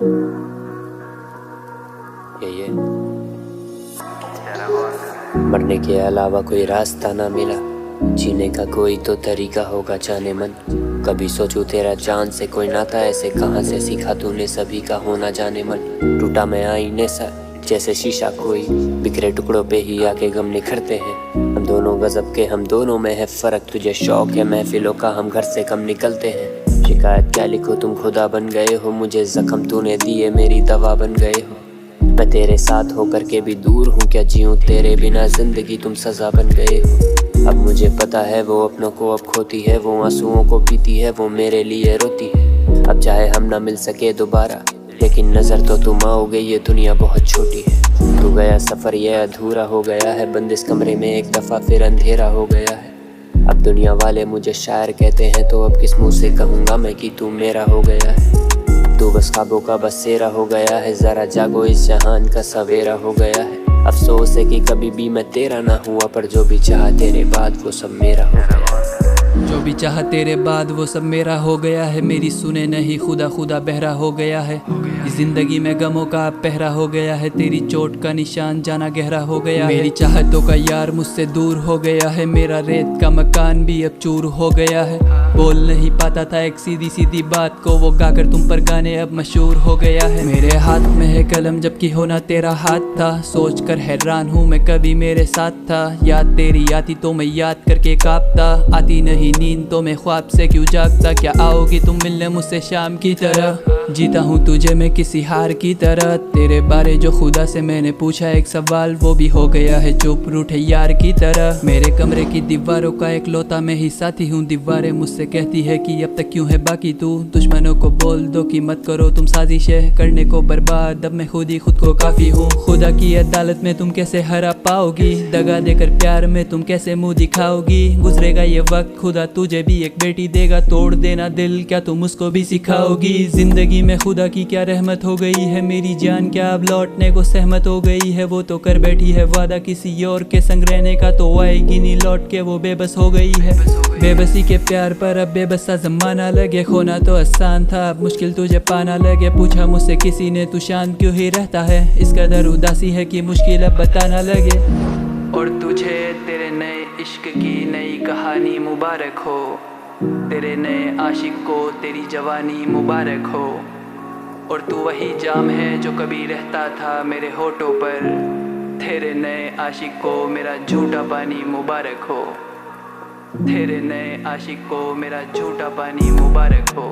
ये मरने के अलावा कोई रास्ता ना मिला, जीने का कोई तो तरीका होगा जाने मन। कभी सोचूं तेरा चांद से कोई नाता, ऐसे कहाँ से सीखा तूने सभी का होना जाने मन। टूटा मैं आईने सा जैसे शीशा, कोई बिखरे टुकड़ों पे ही आके गम निखरते हैं। हम दोनों गजब के, हम दोनों में है फर्क, तुझे शौक है महफिलों का, हम घर से कम निकलते हैं। शिकायत क्या लिखो, तुम खुदा बन गए हो, मुझे जख्म तूने दिए मेरी दवा बन गए हो। मैं तेरे साथ होकर के भी दूर हूँ, क्या जीऊँ तेरे बिना जिंदगी, तुम सजा बन गए हो। अब मुझे पता है वो अपनों को अब खोती है, वो आंसुओं को पीती है, वो मेरे लिए रोती है। अब चाहे हम ना मिल सके दोबारा, लेकिन नजर तो तुम आओगे, ये दुनिया बहुत छोटी है। तू गया सफर ये अधूरा हो गया है, बंद इस कमरे में एक दफा फिर अंधेरा हो गया है। अब दुनिया वाले मुझे शायर कहते हैं, तो अब किस मुंह से कहूँगा मैं कि तू मेरा हो गया है। तू बस ख्वाबों का बसेरा हो गया है, जरा जागो इस जहान का सवेरा हो गया है। अफसोस है कि कभी भी मैं तेरा ना हुआ, पर जो भी चाहा तेरे बाद वो सब मेरा हो गया है। जो भी चाहा तेरे बाद वो सब मेरा हो गया है। मेरी सुने नहीं खुदा खुदा बहरा हो गया है। इस जिंदगी में गमों का पहरा हो गया है, तेरी चोट का निशान जाना गहरा हो गया है। मेरी चाहतों का यार मुझसे दूर हो गया है, मेरा रेत का मकान भी अब चूर हो गया है। बोल नहीं पाता था एक सीधी सीधी बात को, वो गाकर तुम पर गाने अब मशहूर हो गया है। मेरे हाथ में है कलम जबकि होना तेरा हाथ था, सोच कर हैरान हूँ मैं कभी मेरे साथ था। याद तेरी आती तो मैं याद करके कांपता, आती नहीं नींद तो मैं ख्वाब से क्यों जागता। क्या आओगी तुम मिलने मुझसे शाम की तरह, जीता हूँ तुझे मैं किसी हार की तरह। तेरे बारे जो खुदा से मैंने पूछा एक सवाल, वो भी हो गया है चुप रूठे यार की तरह। मेरे कमरे की दीवारों का एक लौता मैं ही साथी हूँ, दीवारें मुझसे कहती है कि अब तक क्यों है बाकी तू। दुश्मनों को बोल दो कि मत करो तुम साजिशें, करने को बर्बाद अब मैं खुद ही खुद को काफी हूँ। खुदा की अदालत में तुम कैसे हरा पाओगी, दगा देकर प्यार में तुम कैसे मुंह दिखाओगी। गुजरेगा ये वक्त खुदा तुझे भी एक बेटी देगा, तोड़ देना दिल क्या तुम उसको भी सिखाओगी। जिंदगी में खुदा की क्या रहमत हो गई है, मेरी जान क्या अब लौटने को सहमत हो गई है। वो तो कर बैठी है वादा किसी और के संग रहने का, तो आएगी नहीं लौट के, वो बेबस हो गई है। बेबसी के प्यार पर अब बेबस सा जमाना लगे, खोना तो आसान था अब मुश्किल तुझे पाना लगे। पूछा मुझसे किसी ने तू शांत क्यों ही रहता है, इस कदर उदासी है कि मुश्किल अब बताना लगे। और तुझे तेरे नए इश्क की नई कहानी मुबारक हो, तेरे नए आशिक को तेरी जवानी मुबारक हो। और तू वही जाम है जो कभी रहता था मेरे होठों पर, तेरे नए आशिक को मेरा झूठा पानी मुबारक हो। तेरे नए आशिक को मेरा झूठा पानी मुबारक हो।